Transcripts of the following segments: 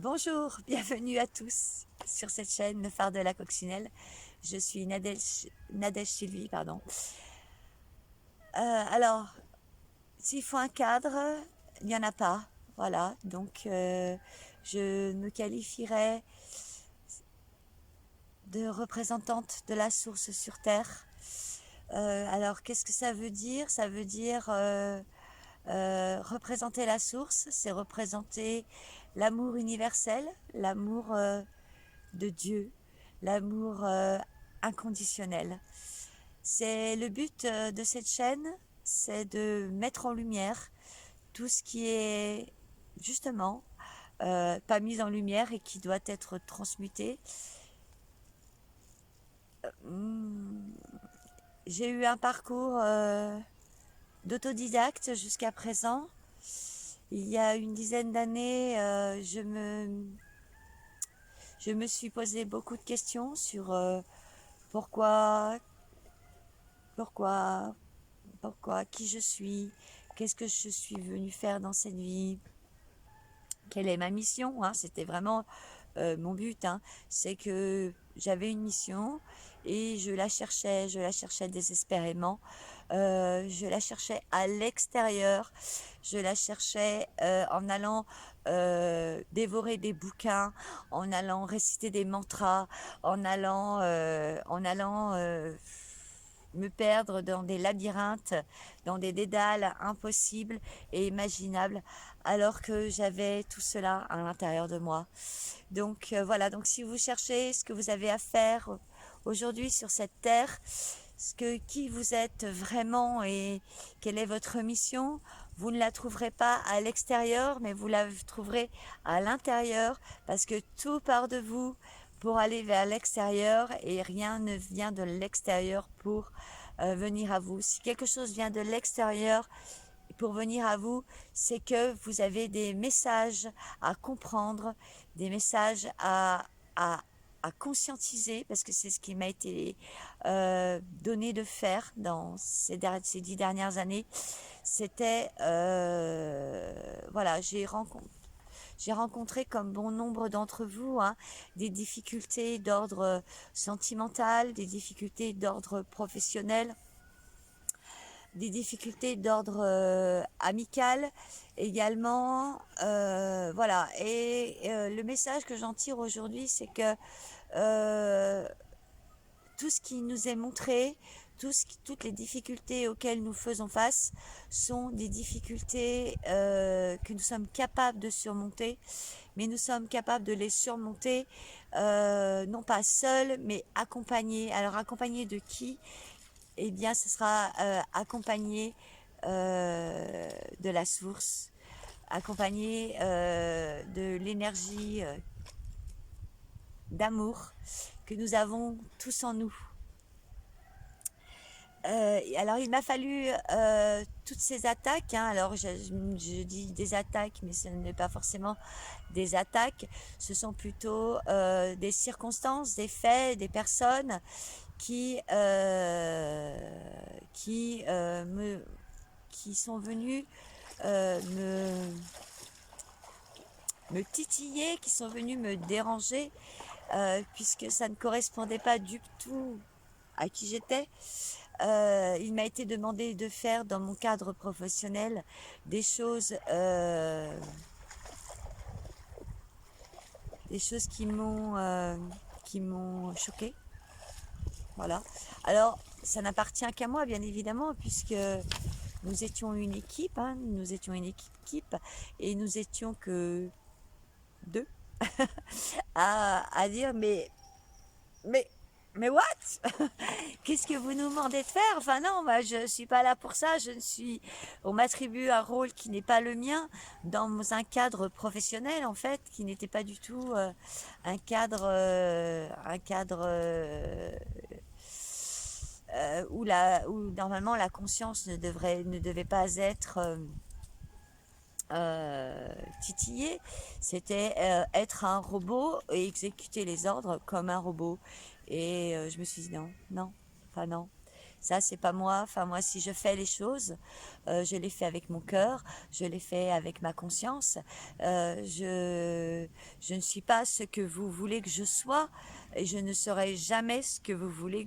Bonjour, bienvenue à tous sur cette chaîne Le Phare de la Coccinelle. Je suis Nadège Sylvie, pardon. Alors, s'il faut un cadre, il n'y en a pas. Voilà, donc je me qualifierais de représentante de la source sur Terre. Alors, qu'est-ce que ça veut dire? Ça veut dire représenter la source, c'est représenter l'amour universel, l'amour de Dieu, l'amour inconditionnel. C'est le but de cette chaîne, c'est de mettre en lumière tout ce qui est justement pas mis en lumière et qui doit être transmuté. J'ai eu un parcours d'autodidacte jusqu'à présent. Il y a une dizaine d'années, je me suis posé beaucoup de questions sur pourquoi, pourquoi, pourquoi, qui je suis, qu'est-ce que je suis venue faire dans cette vie, quelle est ma mission, hein. C'était vraiment mon but, hein. C'est que j'avais une mission et je la cherchais désespérément. Je la cherchais à l'extérieur, je la cherchais en allant dévorer des bouquins, en allant réciter des mantras, en allant me perdre dans des labyrinthes, dans des dédales impossibles et imaginables, alors que j'avais tout cela à l'intérieur de moi. Donc voilà, donc si vous cherchez ce que vous avez à faire aujourd'hui sur cette terre, qui vous êtes vraiment et quelle est votre mission, vous ne la trouverez pas à l'extérieur, mais vous la trouverez à l'intérieur, parce que tout part de vous pour aller vers l'extérieur et rien ne vient de l'extérieur pour venir à vous. Si quelque chose vient de l'extérieur pour venir à vous, c'est que vous avez des messages à comprendre, des messages à, à conscientiser, parce que c'est ce qui m'a été donné de faire dans ces 10 dernières années. C'était, voilà, j'ai rencontré, comme bon nombre d'entre vous, hein, des difficultés d'ordre sentimental, des difficultés d'ordre professionnel, des difficultés d'ordre amical également. Voilà. Et le message que j'en tire aujourd'hui, c'est que euh, tout ce qui nous est montré, toutes les difficultés auxquelles nous faisons face sont des difficultés que nous sommes capables de surmonter, mais nous sommes capables de les surmonter non pas seuls, mais accompagnés. Alors accompagnés de qui? Eh bien, ce sera accompagné de la source, accompagné de l'énergie d'amour que nous avons tous en nous. Alors il m'a fallu toutes ces attaques, hein. Alors je dis des attaques, mais ce n'est pas forcément des attaques, ce sont plutôt des circonstances, des faits, des personnes qui, qui sont venus me titiller, qui sont venus me déranger, puisque ça ne correspondait pas du tout à qui j'étais. Il m'a été demandé de faire dans mon cadre professionnel des choses, qui m'ont choqué. Voilà. Alors, ça n'appartient qu'à moi, bien évidemment, puisque nous étions une équipe, hein, nous étions une équipe et nous étions que deux à dire mais mais what? Qu'est-ce que vous nous demandez de faire? Enfin non, moi je suis pas là pour ça. On m'attribue un rôle qui n'est pas le mien dans un cadre professionnel en fait, qui n'était pas du tout un cadre où normalement la conscience ne devait pas être titillée. C'était être un robot et exécuter les ordres comme un robot. Et je me suis dit non, non, enfin non. Ça, c'est pas moi. Enfin, moi, si je fais les choses, je les fais avec mon cœur, je les fais avec ma conscience. Je ne suis pas ce que vous voulez que je sois et je ne serai jamais ce que vous voulez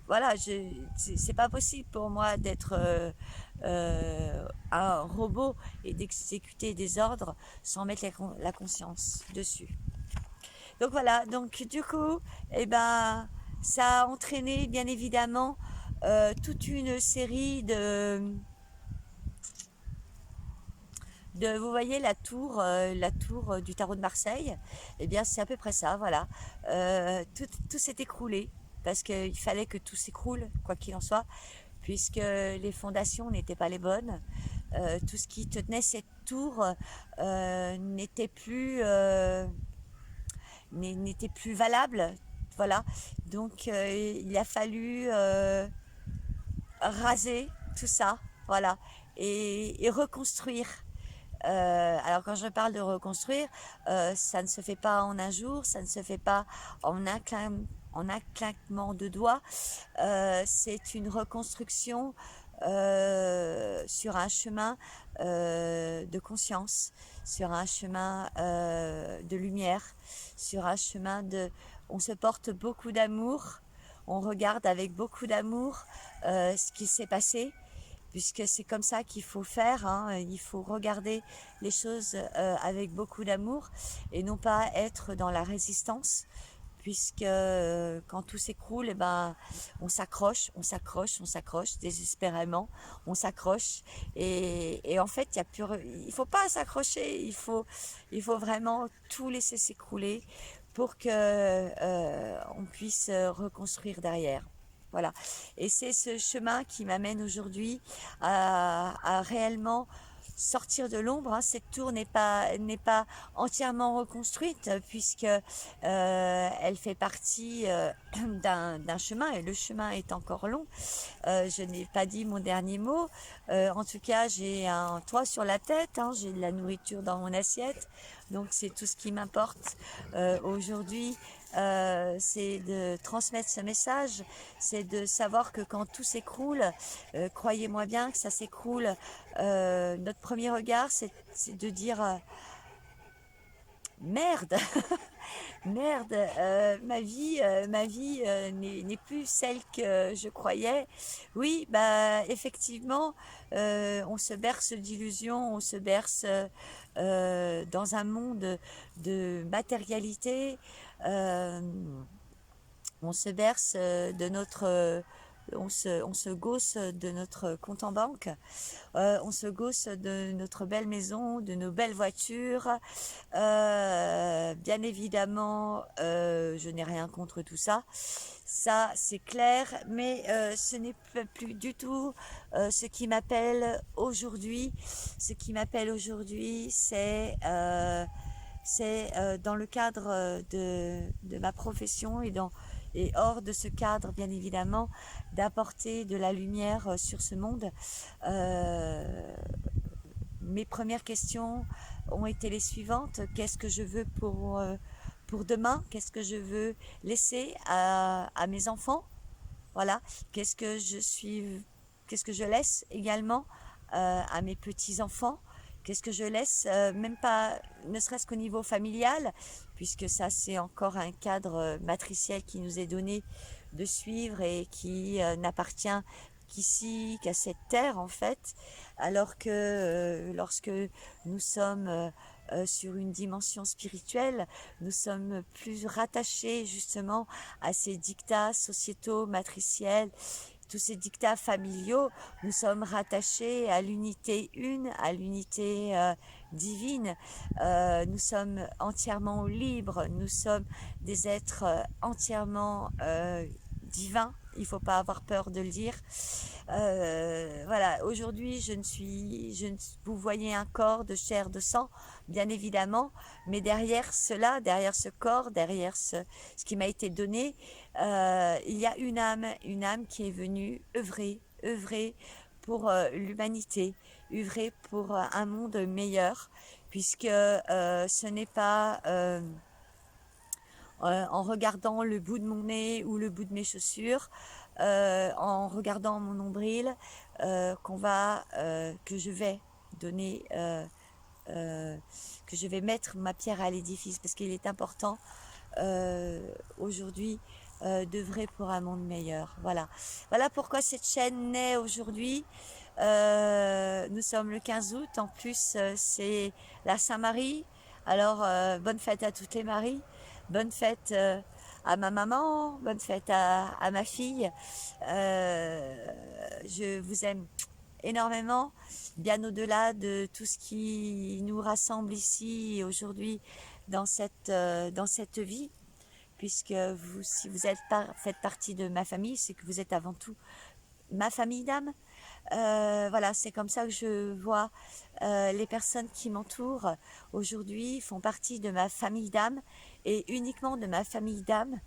voilà, c'est pas possible pour moi d'être un robot et d'exécuter des ordres sans mettre la conscience dessus. Donc voilà, donc du coup, eh ben, ça a entraîné bien évidemment toute une série vous voyez la tour du tarot de Marseille, eh bien c'est à peu près ça, voilà. Tout s'est écroulé parce qu'il fallait que tout s'écroule, quoi qu'il en soit, puisque les fondations n'étaient pas les bonnes. Tout ce qui tenait cette tour n'était plus valable, voilà. Donc il a fallu raser tout ça, voilà, et reconstruire. Alors quand je parle de reconstruire, ça ne se fait pas en un jour, ça ne se fait pas en un claquement de doigts. C'est une reconstruction sur un chemin de conscience, sur un chemin de lumière, sur un chemin de... On se porte beaucoup d'amour, on regarde avec beaucoup d'amour ce qui s'est passé, puisque c'est comme ça qu'il faut faire, hein. Il faut regarder les choses avec beaucoup d'amour et non pas être dans la résistance, puisque quand tout s'écroule, eh ben, on s'accroche, on s'accroche, on s'accroche désespérément, on s'accroche et en fait, il faut pas s'accrocher, il faut vraiment tout laisser s'écrouler pour que on puisse reconstruire derrière. Voilà. Et c'est ce chemin qui m'amène aujourd'hui à réellement sortir de l'ombre, hein. Cette tour n'est pas entièrement reconstruite puisque elle fait partie d'un chemin et le chemin est encore long. Je n'ai pas dit mon dernier mot. En tout cas, j'ai un toit sur la tête, hein, j'ai de la nourriture dans mon assiette, donc c'est tout ce qui m'importe aujourd'hui. C'est de transmettre ce message, c'est de savoir que quand tout s'écroule, croyez-moi bien que ça s'écroule. Notre premier regard, c'est de dire merde, merde, ma vie n'est plus celle que je croyais. Oui, bah effectivement, on se berce d'illusions, on se berce dans un monde de matérialité. euh, on se berce de notre on se gausse de notre compte en banque, on se gausse de notre belle maison, de nos belles voitures. Bien évidemment, je n'ai rien contre tout ça. Ça, c'est clair, mais ce n'est plus du tout ce qui m'appelle aujourd'hui. Ce qui m'appelle aujourd'hui, c'est dans le cadre de ma profession et hors de ce cadre, bien évidemment, d'apporter de la lumière sur ce monde. Mes premières questions ont été les suivantes. Qu'est-ce que je veux pour demain? Qu'est-ce que je veux laisser à mes enfants? Voilà. Qu'est-ce que je laisse également à mes petits-enfants? Qu'est-ce que je laisse, même pas, ne serait-ce qu'au niveau familial, puisque ça c'est encore un cadre matriciel qui nous est donné de suivre et qui n'appartient qu'ici, qu'à cette terre en fait, alors que lorsque nous sommes sur une dimension spirituelle, nous sommes plus rattachés justement à ces dictats sociétaux, matriciels, tous ces dictats familiaux. Nous sommes rattachés à l'unité une, à l'unité divine. Nous sommes entièrement libres, nous sommes des êtres entièrement divins. Il ne faut pas avoir peur de le dire. Voilà, aujourd'hui, vous voyez un corps de chair, de sang, bien évidemment, mais derrière cela, derrière ce corps, derrière ce qui m'a été donné, il y a une âme qui est venue œuvrer pour l'humanité, œuvrer pour un monde meilleur, puisque ce n'est pas en regardant le bout de mon nez ou le bout de mes chaussures en regardant mon nombril, que je vais donner, que je vais mettre ma pierre à l'édifice, parce qu'il est important aujourd'hui d'œuvrer pour un monde meilleur. Voilà. Voilà pourquoi cette chaîne naît aujourd'hui. Nous sommes le 15 août. En plus, c'est la Saint-Marie. Alors, bonne fête à toutes les Maries. Bonne fête à ma maman. Bonne fête à ma fille. Je vous aime énormément, bien au-delà de tout ce qui nous rassemble ici aujourd'hui dans cette vie, puisque vous, si vous faites partie de ma famille, c'est que vous êtes avant tout ma famille d'âme. Voilà, c'est comme ça que je vois les personnes qui m'entourent aujourd'hui font partie de ma famille d'âme et uniquement de ma famille d'âme.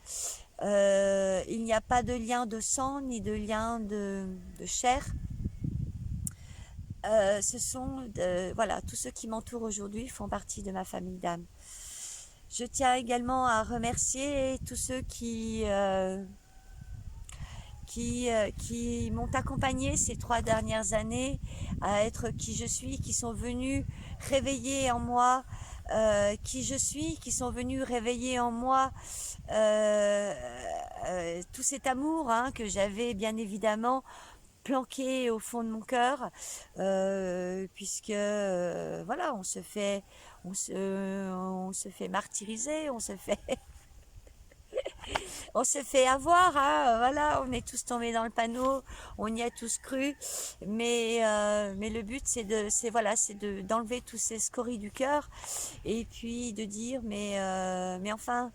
Il n'y a pas de lien de sang ni de lien de chair. Voilà, tous ceux qui m'entourent aujourd'hui font partie de ma famille d'âme. Je tiens également à remercier tous ceux qui m'ont accompagné ces 3 dernières années à être qui je suis, qui sont venus réveiller en moi qui je suis, qui sont venus réveiller en moi tout cet amour que j'avais bien évidemment planqué au fond de mon cœur, puisque voilà, on se fait martyriser, on se fait avoir, voilà, on est tous tombés dans le panneau, on y a tous cru, mais le but c'est d'enlever tous ces scories du cœur et puis de dire mais enfin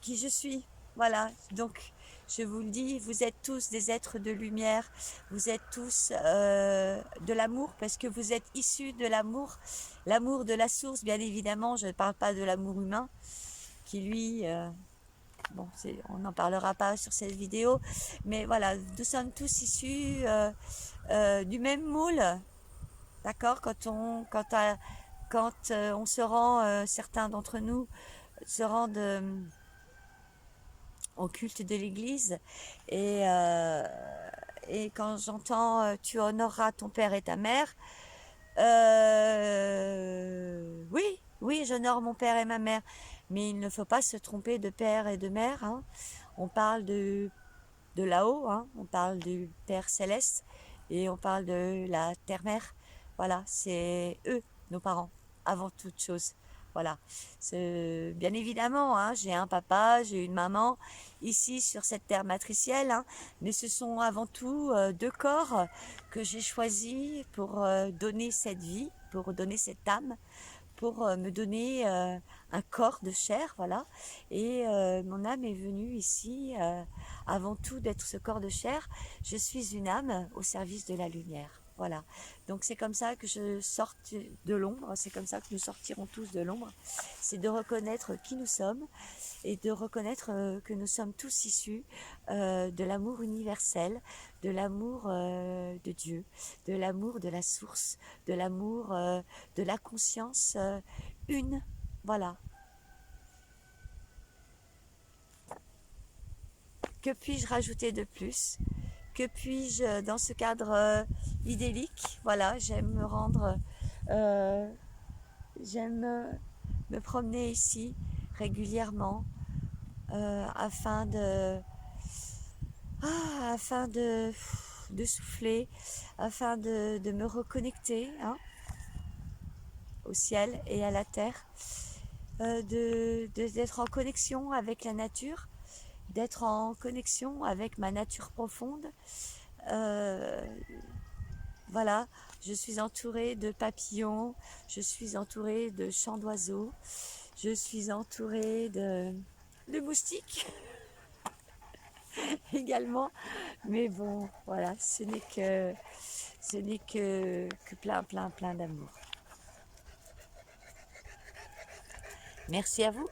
qui je suis, voilà. Donc je vous le dis, vous êtes tous des êtres de lumière, vous êtes tous de l'amour parce que vous êtes issus de l'amour, l'amour de la source, bien évidemment. Je ne parle pas de l'amour humain qui lui bon, on n'en parlera pas sur cette vidéo, mais voilà, nous sommes tous issus du même moule, d'accord. Quand on se rend, certains d'entre nous se rendent au culte de l'église et quand j'entends tu honoreras ton père et ta mère, oui, oui, j'honore mon père et ma mère, mais il ne faut pas se tromper de père et de mère, On parle de là-haut, on parle du Père Céleste et on parle de la Terre-Mère. Voilà, c'est eux, nos parents, avant toute chose. Voilà, bien évidemment, j'ai un papa, j'ai une maman ici sur cette terre matricielle, mais ce sont avant tout 2 corps que j'ai choisis pour donner cette vie, pour donner cette âme, pour me donner un corps de chair, voilà. Et mon âme est venue ici avant tout d'être ce corps de chair. Je suis une âme au service de la lumière. Voilà, donc c'est comme ça que je sors de l'ombre, c'est comme ça que nous sortirons tous de l'ombre, c'est de reconnaître qui nous sommes et de reconnaître que nous sommes tous issus de l'amour universel, de l'amour de Dieu, de l'amour de la source, de l'amour de la conscience une, voilà. Que puis-je rajouter de plus? Que puis-je, dans ce cadre idyllique, voilà, j'aime me promener ici régulièrement afin de souffler, afin de me reconnecter au ciel et à la terre, d'être en connexion avec la nature, d'être en connexion avec ma nature profonde. Voilà, je suis entourée de papillons, je suis entourée de chants d'oiseaux, je suis entourée de moustiques également. Mais bon, voilà, ce n'est que plein d'amour. Merci à vous.